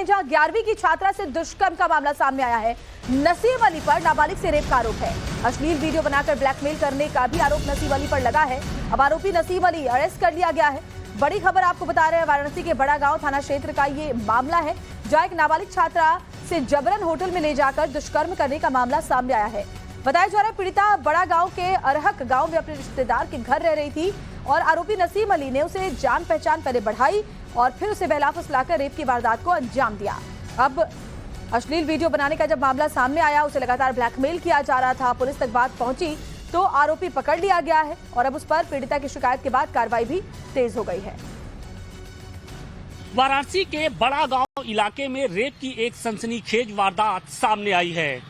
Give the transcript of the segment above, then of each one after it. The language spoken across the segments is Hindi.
में जहां 11वीं की छात्रा से दुष्कर्म का मामला सामने आया है। नसीम अली पर नाबालिग से रेप का आरोप है। अश्लील वीडियो बनाकर ब्लैकमेल करने का भी आरोप नसीम अली पर लगा है। अब आरोपी नसीम अली अरेस्ट कर लिया गया है। बड़ी खबर आपको बता रहे हैं, वाराणसी के बड़ा गांव थाना क्षेत्र का ये मामला है, जहां एक नाबालिग छात्रा से जबरन होटल में ले जाकर दुष्कर्म करने का मामला सामने आया है। बताया जा रहा है पीड़िता बड़ा गांव के अरहक गांव में अपने रिश्तेदार के घर रह रही थी और आरोपी नसीम अली ने उसे जान पहचान पहले बढ़ाई और फिर उसे बहला फुसलाकर रेप की वारदात को अंजाम दिया। अब अश्लील वीडियो बनाने का जब मामला सामने आया, उसे लगातार ब्लैकमेल किया जा रहा था। पुलिस तक बात पहुंची तो आरोपी पकड़ लिया गया है और अब उस पर पीड़िता की शिकायत के बाद कार्रवाई भी तेज हो गई है। वाराणसी के बड़ा गांव इलाके में रेप की एक सनसनीखेज वारदात सामने आई है।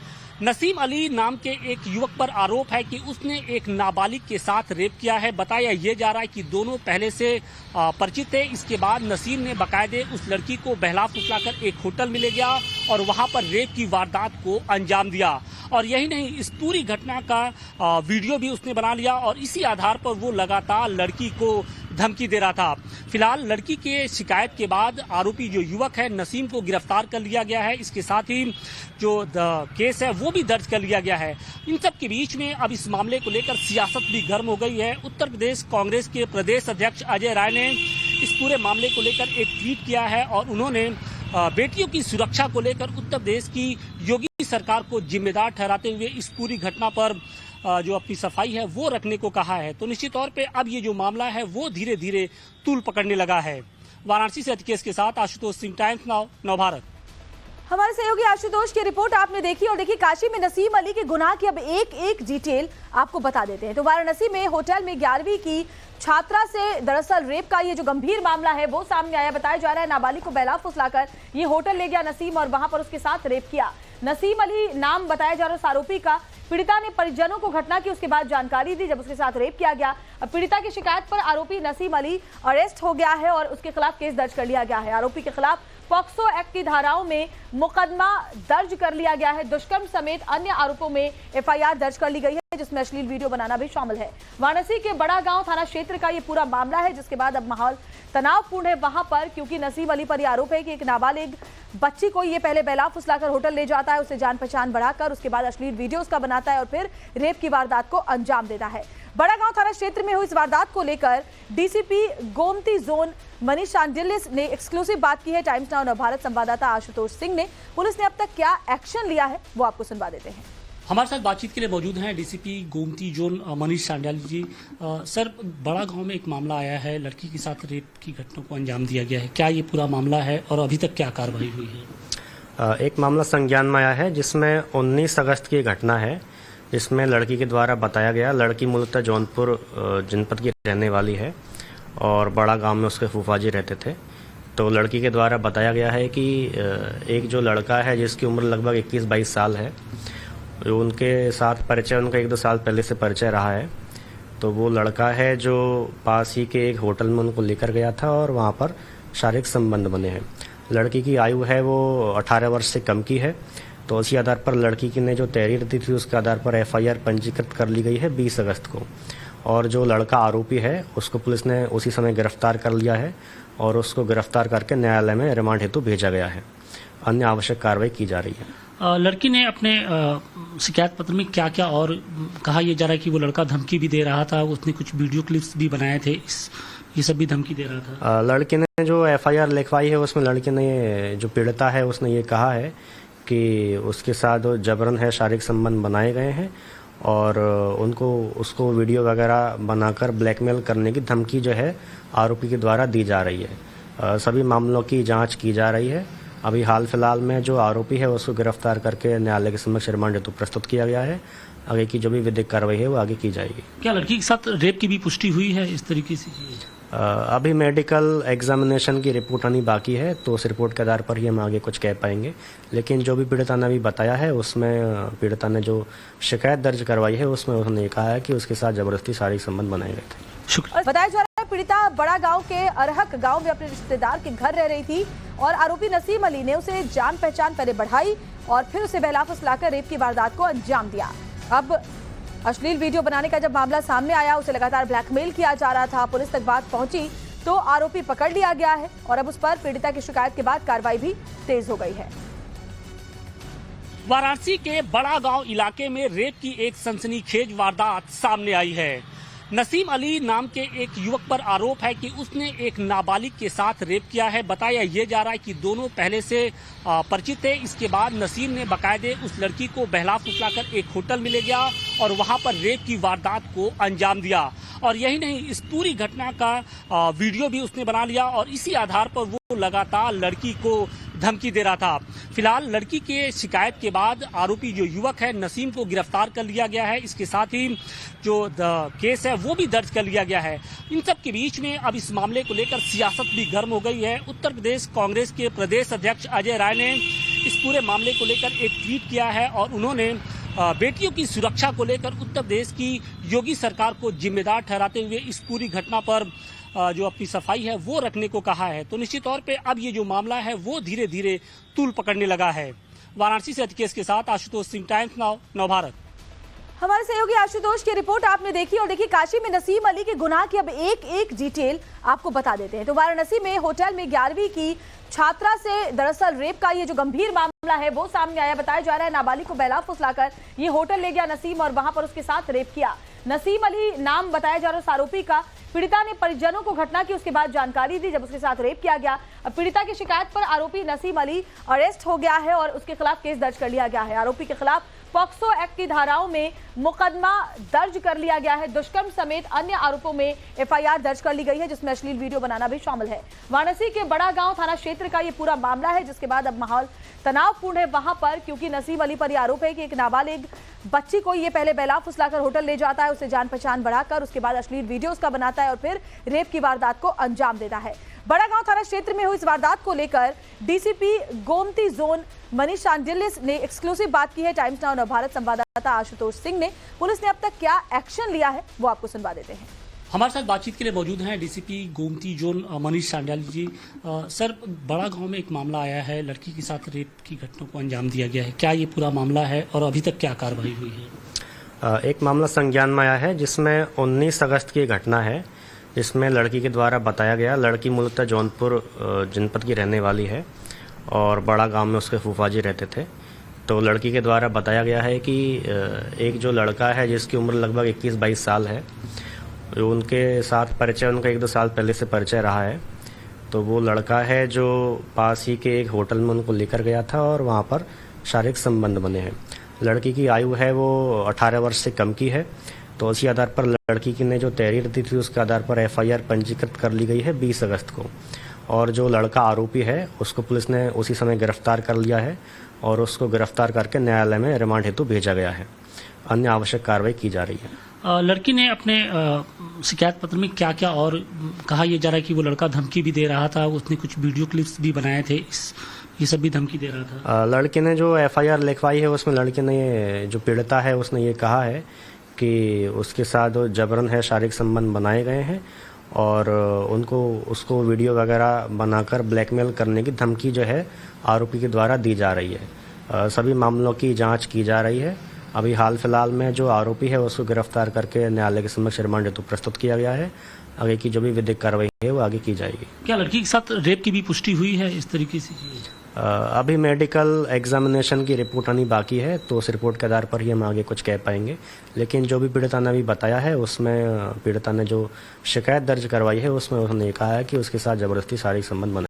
नसीम अली नाम के एक युवक पर आरोप है कि उसने एक नाबालिग के साथ रेप किया है। बताया ये जा रहा है कि दोनों पहले से परिचित थे। इसके बाद नसीम ने बाकायदे उस लड़की को बहला फुसलाकर एक होटल में ले गया और वहां पर रेप की वारदात को अंजाम दिया। और यही नहीं, इस पूरी घटना का वीडियो भी उसने बना लिया और इसी आधार पर वो लगातार लड़की को धमकी दे रहा था। फिलहाल लड़की के शिकायत के बाद आरोपी जो युवक है नसीम को गिरफ्तार कर लिया गया है। इसके साथ ही जो केस है वो भी दर्ज कर लिया गया है। इन सब के बीच में अब इस मामले को लेकर सियासत भी गर्म हो गई है। उत्तर प्रदेश कांग्रेस के प्रदेश अध्यक्ष अजय राय ने इस पूरे मामले को लेकर एक ट्वीट किया है और उन्होंने बेटियों की सुरक्षा को लेकर उत्तर प्रदेश की योगी सरकार को जिम्मेदार ठहराते हुए इस पूरी घटना पर जो अपनी सफाई है वो रखने को कहा है। तो निश्चित तौर पे अब ये जो मामला है वो धीरे धीरे तूल पकड़ने लगा है। वाराणसी से अतिकेश के साथ आशुतोष सिंह, टाइम्स नाउ, नवभारत। हमारे सहयोगी आशुतोष की रिपोर्ट आपने देखी और देखिए काशी में नसीम अली के गुनाह की अब एक एक डिटेल आपको बता देते हैं। तो वाराणसी में होटल में 11वीं की छात्रा से दरअसल रेप का ये जो गंभीर मामला है वो सामने आया। बताया जा रहा है नाबालिग को बहला फुसलाकर ये होटल ले गया नसीम और वहां पर उसके साथ रेप किया। नसीम अली नाम बताया जा रहा है आरोपी का। पीड़िता ने परिजनों को घटना की उसके बाद जानकारी दी जब उसके साथ रेप किया गया। अब पीड़िता की शिकायत पर आरोपी नसीम अली अरेस्ट हो गया है और उसके खिलाफ केस दर्ज कर लिया गया है। आरोपी के खिलाफ पॉक्सो एक्ट की धाराओं में मुकदमा दर्ज कर लिया गया है। दुष्कर्म समेत अन्य आरोपों में एफआईआर दर्ज कर ली गई है जिसमें अश्लील वीडियो बनाना भी शामिल है। वाराणसी के बड़ा गांव थाना क्षेत्र का ये पूरा मामला है जिसके बाद अब माहौल तनावपूर्ण है वहां पर, क्योंकि नसीम अली पर यह आरोप है कि एक नाबालिग बच्ची को ये पहले बहला फुसलाकर होटल ले जाता है, उसे जान पहचान बढ़ाकर उसके बाद अश्लील वीडियोस का बनाता है और फिर रेप की वारदात को अंजाम देता है। बड़ा गांव थाना क्षेत्र में हुई इस वारदात को लेकर डीसीपी गोमती जोन मनीष शांडिल्य ने एक्सक्लूसिव बात की है। टाइम्स नाउ नवभारत संवाददाता आशुतोष सिंह ने पुलिस ने अब तक क्या एक्शन लिया है वो आपको सुनवा देते हैं। हमारे साथ बातचीत के लिए मौजूद हैं डीसीपी गोमती जोन मनीष शांडिल्य जी। सर, बड़ा गांव में एक मामला आया है, लड़की के साथ रेप की घटना को अंजाम दिया गया है, क्या ये पूरा मामला है और अभी तक क्या कार्रवाई हुई है? एक मामला संज्ञान में आया है जिसमें 19 अगस्त की घटना है, जिसमें लड़की के द्वारा बताया गया, लड़की मूलतः जौनपुर जनपद की रहने वाली है और बड़ा गांव में उसके फूफाजी रहते थे। तो लड़की के द्वारा बताया गया है कि एक जो लड़का है जिसकी उम्र लगभग 21-22 साल है, उनके साथ परिचय उनका 1-2 साल पहले से परिचय रहा है। तो वो लड़का है जो पास ही के एक होटल में उनको लेकर गया था और वहाँ पर शारीरिक संबंध बने हैं। लड़की की आयु है वो 18 वर्ष से कम की है। तो उसी आधार पर लड़की की ने जो तहरीर दी थी उसके आधार पर एफआईआर पंजीकृत कर ली गई है 20 अगस्त को। और जो लड़का आरोपी है उसको पुलिस ने उसी समय गिरफ्तार कर लिया है और उसको गिरफ्तार करके न्यायालय में रिमांड हेतु भेजा गया है। अन्य आवश्यक कार्रवाई की जा रही है। लड़की ने अपने शिकायत पत्र में क्या क्या और कहा यह जा रहा है कि वो लड़का धमकी भी दे रहा था, उसने कुछ वीडियो क्लिप्स भी बनाए थे, ये सब भी धमकी दे रहा था। लड़की ने जो एफआईआर लिखवाई है उसमें लड़की ने, जो पीड़िता है, उसने ये कहा है कि उसके साथ जबरन है शारीरिक संबंध बनाए गए हैं और उसको वीडियो वगैरह बनाकर ब्लैकमेल करने की धमकी जो है आरोपी के द्वारा दी जा रही है। सभी मामलों की जांच की जा रही है। अभी हाल फिलहाल में जो आरोपी है उसको गिरफ्तार करके न्यायालय के समक्ष रिमांड हेतु प्रस्तुत किया गया है। आगे की जो भी विधिक कार्रवाई है वो आगे की जाएगी। क्या लड़की के साथ रेप की भी पुष्टि हुई है इस तरीके से? अभी मेडिकल एग्जामिनेशन की रिपोर्ट आनी बाकी है, तो उस रिपोर्ट के आधार पर ही हम आगे कुछ कह पाएंगे। लेकिन जो भी पीड़िता ने अभी बताया है उसमें पीड़िता ने जो शिकायत दर्ज करवाई है उसमें उन्होंने कहा है कि उसके साथ जबरदस्ती शारीरिक संबंध बनाए गए थे। बताया जा रहा है पीड़िता बड़ा गांव के अरहक गांव में अपने रिश्तेदार के घर रह रही थी और आरोपी नसीम अली ने उसे जान पहचान पहले बढ़ाई और फिर उसे बहला फुसलाकर रेप की वारदात को अंजाम दिया। अब अश्लील वीडियो बनाने का जब मामला सामने आया, उसे लगातार ब्लैकमेल किया जा रहा था। पुलिस तक बात पहुंची तो आरोपी पकड़ लिया गया है और अब उस पर पीड़िता की शिकायत के बाद कार्रवाई भी तेज हो गई है। वाराणसी के बड़ा गांव इलाके में रेप की एक सनसनीखेज वारदात सामने आई है। नसीम अली नाम के एक युवक पर आरोप है कि उसने एक नाबालिग के साथ रेप किया है। बताया ये जा रहा है कि दोनों पहले से परिचित थे। इसके बाद नसीम ने बाकायदे उस लड़की को बहला फुसलाकर एक होटल में ले गया और वहां पर रेप की वारदात को अंजाम दिया। और यही नहीं, इस पूरी घटना का वीडियो भी उसने बना लिया और इसी आधार पर वो लगातार लड़की को धमकी दे रहा था। फिलहाल लड़की के शिकायत के बाद आरोपी जो युवक है नसीम को गिरफ्तार कर लिया गया है। इसके साथ ही जो केस है वो भी दर्ज कर लिया गया है। इन सब के बीच में अब इस मामले को लेकर सियासत भी गर्म हो गई है। उत्तर प्रदेश कांग्रेस के प्रदेश अध्यक्ष अजय राय ने इस पूरे मामले को लेकर एक ट्वीट किया है और उन्होंने बेटियों की सुरक्षा को लेकर उत्तर प्रदेश की योगी सरकार को जिम्मेदार ठहराते हुए इस पूरी घटना पर जो अपनी सफाई है वो रखने को कहा है। तो निश्चित तौर पे अब ये जो मामला है वो धीरे धीरे तूल पकड़ने लगा है। वाराणसी से अतिकेश के साथ आशुतोष सिंह, टाइम्स नाउ, नवभारत। हमारे सहयोगी आशुतोष की रिपोर्ट आपने देखी और देखी काशी में नसीम अली के गुनाह की अब एक एक डिटेल आपको बता देते हैं। तो वाराणसी में होटल में 11वीं की छात्रा से दरअसल रेप का ये जो गंभीर मामला है वो सामने आया। बताया जा रहा है नाबालिग को बहला फुसलाकर ये होटल ले गया नसीम और वहां पर उसके साथ रेप किया। नसीम अली नाम बताया जा रहा है उस आरोपी का। पीड़िता ने परिजनों को घटना की उसके बाद जानकारी दी जब उसके साथ रेप किया गया। अब पीड़िता की शिकायत पर आरोपी नसीम अली अरेस्ट हो गया है और उसके खिलाफ केस दर्ज कर लिया गया है। आरोपी के खिलाफ पॉक्सो एक्ट की धाराओं में मुकदमा दर्ज कर लिया गया है। दुष्कर्म समेत अन्य आरोपों में एफआईआर दर्ज कर ली गई है जिसमें अश्लील वीडियो बनाना भी शामिल है। वाराणसी के बड़ा गांव थाना क्षेत्र का ये पूरा मामला है जिसके बाद अब माहौल तनावपूर्ण है वहां पर, क्योंकि नसीम अली पर यह आरोप है कि एक नाबालिग बच्ची को ये पहले बहला फुसलाकर होटल ले जाता है, उसे जान पहचान बढ़ाकर उसके बाद अश्लील वीडियो उसका बनाता है और फिर रेप की वारदात को अंजाम देता है। बड़ा गांव थाना क्षेत्र में हुई इस वारदात को लेकर डीसीपी गोमती जोन मनीष शांडिल्य ने एक्सक्लूसिव बात की है। टाइम्स नाउ नवभारत संवाददाता आशुतोष सिंह ने पुलिस ने अब तक क्या एक्शन लिया है वो आपको सुनवा देते हैं। हमारे साथ बातचीत के लिए मौजूद हैं डीसीपी गोमती जोन मनीष शांडिल्य जी। सर, बड़ा गांव में एक मामला आया है, लड़की के साथ रेप की घटना को अंजाम दिया गया है, क्या ये पूरा मामला है और अभी तक क्या कार्रवाई हुई है? एक मामला संज्ञान में आया है जिसमें 19 अगस्त की घटना है, जिसमें लड़की के द्वारा बताया गया, लड़की मूलतः जौनपुर जनपद की रहने वाली है और बड़ा गांव में उसके फूफाजी रहते थे। तो लड़की के द्वारा बताया गया है कि एक जो लड़का है जिसकी उम्र लगभग 21-22 साल है, उनके साथ परिचय उनका 1-2 साल पहले से परिचय रहा है। तो वो लड़का है जो पास ही के एक होटल में उनको लेकर गया था और वहाँ पर शारीरिक संबंध बने हैं। लड़की की आयु है वो 18 वर्ष से कम की है। तो उसी आधार पर लड़की की ने जो तहरीर दी थी उसके आधार पर एफआईआर पंजीकृत कर ली गई है 20 अगस्त को। और जो लड़का आरोपी है उसको पुलिस ने उसी समय गिरफ्तार कर लिया है और उसको गिरफ्तार करके न्यायालय में रिमांड हेतु भेजा गया है। अन्य आवश्यक कार्रवाई की जा रही है। लड़की ने अपने शिकायत पत्र में क्या क्या और कहा यह जा रहा है कि वो लड़का धमकी भी दे रहा था, उसने कुछ वीडियो क्लिप्स भी बनाए थे, ये सब भी धमकी दे रहा था। लड़के ने जो एफआईआर लिखवाई है उसमें लड़के ने, जो पीड़िता है, उसने ये कहा है कि उसके साथ जबरन है शारीरिक संबंध बनाए गए हैं और उसको वीडियो वगैरह बनाकर ब्लैकमेल करने की धमकी जो है आरोपी के द्वारा दी जा रही है। सभी मामलों की जांच की जा रही है। अभी हाल फिलहाल में जो आरोपी है उसको गिरफ्तार करके न्यायालय के समक्ष रिमांड हेतु प्रस्तुत किया गया है। आगे की जो भी विधिक कार्रवाई है वो आगे की जाएगी। क्या लड़की के साथ रेप की भी पुष्टि हुई है इस तरीके से? अभी मेडिकल एग्जामिनेशन की रिपोर्ट आनी बाकी है, तो उस रिपोर्ट के आधार पर ही हम आगे कुछ कह पाएंगे। लेकिन जो भी पीड़िता ने अभी बताया है उसमें पीड़िता ने जो शिकायत दर्ज करवाई है उसमें उसने कहा है कि उसके साथ जबरदस्ती शारीरिक संबंध बना